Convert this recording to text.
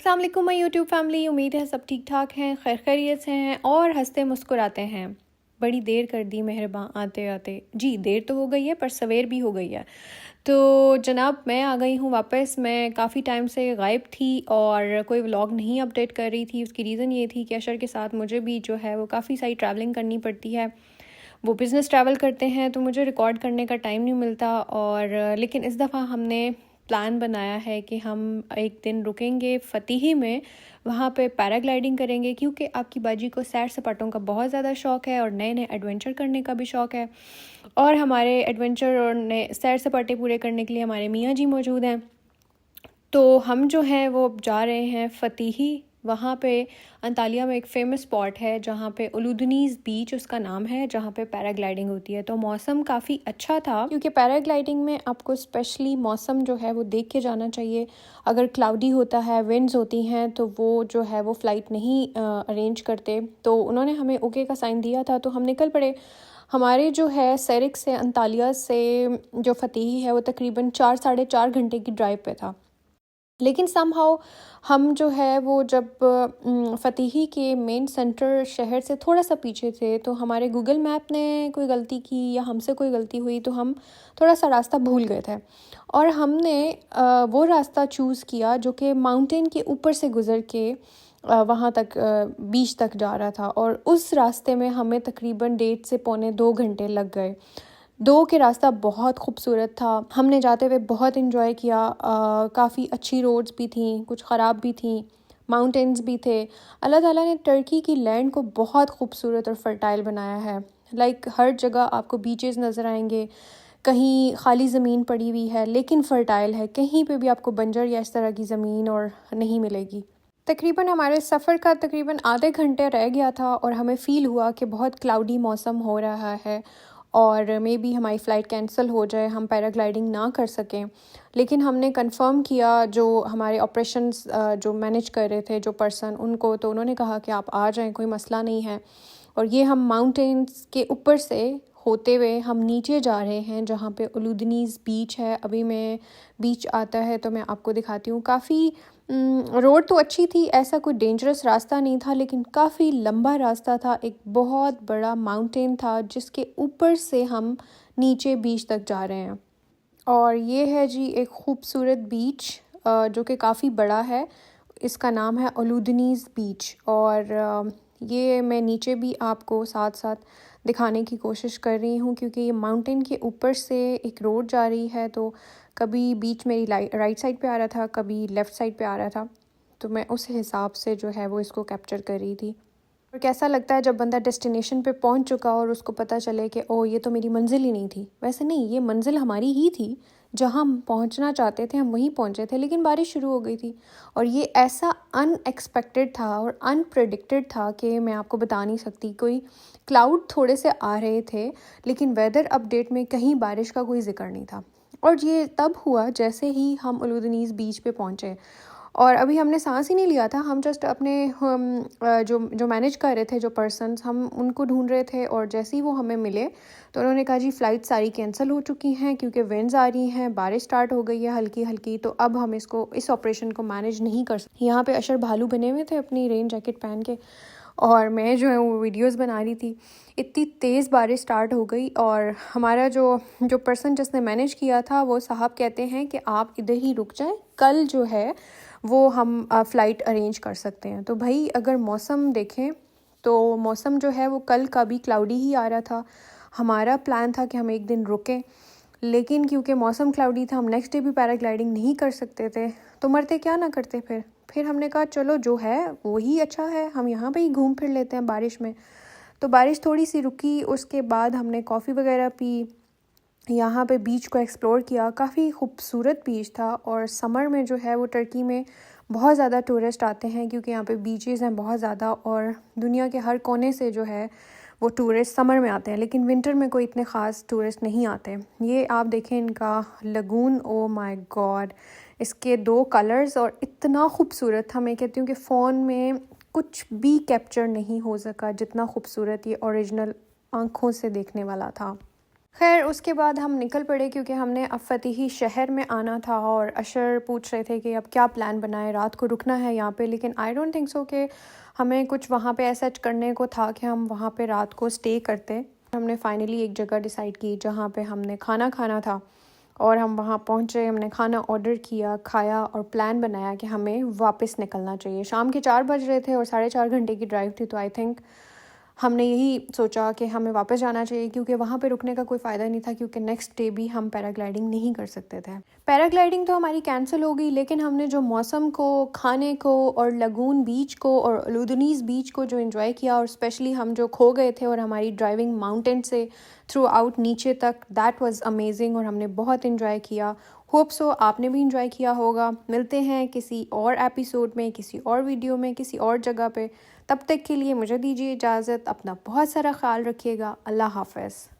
अस्सलाम वालेकुम my YouTube family. उम्मीद है सब ठीक ठाक हैं, खैर खैरियत से हैं और हंसते मुस्कुराते हैं। बड़ी देर कर दी मेहरबान आते आते। जी देर तो हो गई है पर सवेर भी हो गई है। तो जनाब मैं आ गई हूँ वापस। मैं काफ़ी टाइम से गायब थी और कोई व्लॉग नहीं अपडेट कर रही थी। उसकी रीज़न ये थी कि अशर के साथ मुझे भी जो है वो काफ़ी सारी ट्रैवलिंग करनी पड़ती है। वो बिज़नेस ट्रैवल करते हैं तो मुझे रिकॉर्ड करने का टाइम नहीं मिलता। और लेकिन इस दफ़ा हमने प्लान बनाया है कि हम एक दिन रुकेंगे फ़तीही में, वहाँ पे पैराग्लाइडिंग करेंगे क्योंकि आपकी बाजी को सैर सपाटों का बहुत ज़्यादा शौक़ है और नए नए एडवेंचर करने का भी शौक़ है। और हमारे एडवेंचर और नए सैर सपाटे पूरे करने के लिए हमारे मियाँ जी मौजूद हैं। तो हम जो हैं वो जा रहे हैं फ़तीही। वहाँ पे अंतालिया में एक फ़ेमस स्पॉट है जहाँ पे उलूदनीज़ बीच उसका नाम है, जहाँ पे पैराग्लाइडिंग होती है। तो मौसम काफ़ी अच्छा था क्योंकि पैराग्लाइडिंग में आपको स्पेशली मौसम जो है वो देख के जाना चाहिए। अगर क्लाउडी होता है, विंड्स होती हैं, तो वो जो है वो फ़्लाइट नहीं अरेंज करते। तो उन्होंने हमें ओके का साइन दिया था तो हम निकल पड़े। हमारे जो है सेरिक से अंतालिया से जो फ़तीही है वो तकरीबन 4 साढ़े 4 घंटे की ड्राइव पे था। लेकिन समहाउ हम जो है वो जब फ़तीही के मेन सेंटर शहर से थोड़ा सा पीछे थे तो हमारे गूगल मैप ने कोई गलती की या हमसे कोई गलती हुई तो हम थोड़ा सा रास्ता भूल गए थे। और हमने वो रास्ता चूज़ किया जो कि माउंटेन के ऊपर से गुज़र के वहाँ तक बीच तक जा रहा था। और उस रास्ते में हमें तकरीबन 1.5 से पौने 2 घंटे लग गए। दो के रास्ता बहुत खूबसूरत था। हमने जाते हुए बहुत इन्जॉय किया। काफ़ी अच्छी रोड्स भी थी, कुछ ख़राब भी थी, माउंटेन्स भी थे। अल्लाह ताला ने टर्की की लैंड को बहुत खूबसूरत और फर्टाइल बनाया है। हर जगह आपको बीचेस नज़र आएंगे, कहीं खाली ज़मीन पड़ी हुई है लेकिन फर्टाइल है, कहीं पे भी आपको बंजर या इस तरह की ज़मीन और नहीं मिलेगी। तकरीबन हमारे सफ़र का तकरीबन आधे घंटे रह गया था और हमें फ़ील हुआ कि बहुत क्लाउडी मौसम हो रहा है और मे बी हमारी फ़्लाइट कैंसिल हो जाए, हम पैराग्लाइडिंग ना कर सकें। लेकिन हमने कंफर्म किया जो हमारे ऑपरेशंस जो मैनेज कर रहे थे जो पर्सन उनको, तो उन्होंने कहा कि आप आ जाएं, कोई मसला नहीं है। और ये हम माउंटेन्स के ऊपर से होते हुए हम नीचे जा रहे हैं जहाँ पे उलूदनीज़ बीच है। अभी मैं बीच आता है तो मैं आपको दिखाती हूँ। काफ़ी रोड तो अच्छी थी, ऐसा कोई डेंजरस रास्ता नहीं था लेकिन काफ़ी लंबा रास्ता था। एक बहुत बड़ा माउंटेन था जिसके ऊपर से हम नीचे बीच तक जा रहे हैं। और ये है जी एक खूबसूरत बीच जो कि काफ़ी बड़ा है। इसका नाम है उलूदनीज़ बीच। और ये मैं नीचे भी आपको साथ साथ दिखाने की कोशिश कर रही हूँ क्योंकि ये माउंटेन के ऊपर से एक रोड जा रही है। तो कभी बीच मेरी राइट साइड पे आ रहा था, कभी लेफ़्ट साइड पे आ रहा था। तो मैं उस हिसाब से जो है वो इसको कैप्चर कर रही थी। और कैसा लगता है जब बंदा डेस्टिनेशन पे पहुंच चुका और उसको पता चले कि ओह ये तो मेरी मंजिल ही नहीं थी। वैसे नहीं, ये मंजिल हमारी ही थी। जहां हम पहुंचना चाहते थे हम वहीं पहुंचे थे, लेकिन बारिश शुरू हो गई थी। और ये ऐसा अनएक्सपेक्टेड था और अनप्रेडिक्टेड था कि मैं आपको बता नहीं सकती। कोई क्लाउड थोड़े से आ रहे थे लेकिन वेदर अपडेट में कहीं बारिश का कोई जिक्र नहीं था। और ये तब हुआ जैसे ही हम उलूदनीज़ बीच पे पहुंचे। और अभी हमने सांस ही नहीं लिया था, हम जस्ट अपने जो जो मैनेज कर रहे थे जो पर्सन्स, हम उनको ढूंढ रहे थे। और जैसे ही वो हमें मिले तो उन्होंने कहा जी फ़्लाइट सारी कैंसिल हो चुकी हैं क्योंकि विंड्स आ रही हैं, बारिश स्टार्ट हो गई है हल्की हल्की, तो अब हम इस ऑपरेशन को मैनेज नहीं कर सकते। यहाँ पे अशर भालू बने हुए थे अपनी रेन जैकेट पहन के और मैं जो है वो वीडियोस बना रही थी। इतनी तेज़ बारिश स्टार्ट हो गई और हमारा जो जो पर्सन जिसने मैनेज किया था वो साहब कहते हैं कि आप इधर ही रुक जाएं, कल जो है वो हम फ़्लाइट अरेंज कर सकते हैं। तो भाई अगर मौसम देखें तो मौसम जो है वो कल का भी क्लाउडी ही आ रहा था। हमारा प्लान था कि हम एक दिन रुकें, लेकिन क्योंकि मौसम क्लाउडी था हम नेक्स्ट डे भी पैराग्लाइडिंग नहीं कर सकते थे। तो मरते क्या ना करते फिर हमने कहा चलो जो है वो ही अच्छा है, हम यहाँ पे ही घूम फिर लेते हैं बारिश में। तो बारिश थोड़ी सी रुकी, उसके बाद हमने कॉफ़ी वगैरह पी, यहाँ पे बीच को एक्सप्लोर किया। काफ़ी खूबसूरत बीच था। और समर में जो है वो टर्की में बहुत ज़्यादा टूरिस्ट आते हैं क्योंकि यहाँ पे बीचेस हैं बहुत ज़्यादा और दुनिया के हर कोने से जो है वो टूरिस्ट समर में आते हैं। लेकिन विंटर में कोई इतने ख़ास टूरिस्ट नहीं आते। ये आप देखें इनका लगून, ओ माय गॉड, इसके 2 कलर्स और इतना खूबसूरत था। मैं कहती हूँ कि फ़ोन में कुछ भी कैप्चर नहीं हो सका जितना खूबसूरत ये ओरिजिनल आँखों से देखने वाला था। खैर उसके बाद हम निकल पड़े क्योंकि हमने अब फ़तेही शहर में आना था और अशर पूछ रहे थे कि अब क्या प्लान बनाएं, रात को रुकना है यहाँ पे, लेकिन आई डोंट थिंक सो कि हमें कुछ वहाँ पे ऐसा करने को था कि हम वहाँ पे रात को स्टे करते। हमने फाइनली एक जगह डिसाइड की जहाँ पे हमने खाना खाना था और हम वहाँ पहुँचे, हमने खाना ऑर्डर किया, खाया और प्लान बनाया कि हमें वापस निकलना चाहिए। शाम के 4 बज रहे थे और 4.5 घंटे की ड्राइव थी, तो आई थिंक हमने यही सोचा कि हमें वापस जाना चाहिए क्योंकि वहाँ पे रुकने का कोई फ़ायदा नहीं था, क्योंकि नेक्स्ट डे भी हम पैराग्लाइडिंग नहीं कर सकते थे। पैराग्लाइडिंग तो हमारी कैंसिल हो गई, लेकिन हमने जो मौसम को, खाने को और लगून बीच को और लुधनीज़ बीच को जो एंजॉय किया, और स्पेशली हम जो खो गए थे और हमारी ड्राइविंग माउंटेन से थ्रू आउट नीचे तक, दैट वाज अमेजिंग और हमने बहुत एंजॉय किया। होप सो आपने भी इंजॉय किया होगा। मिलते हैं किसी और एपिसोड में, किसी और वीडियो में, किसी और जगह पे। तब तक के लिए मुझे दीजिए इजाज़त। अपना बहुत सारा ख्याल रखिएगा। अल्लाह हाफ़िज़।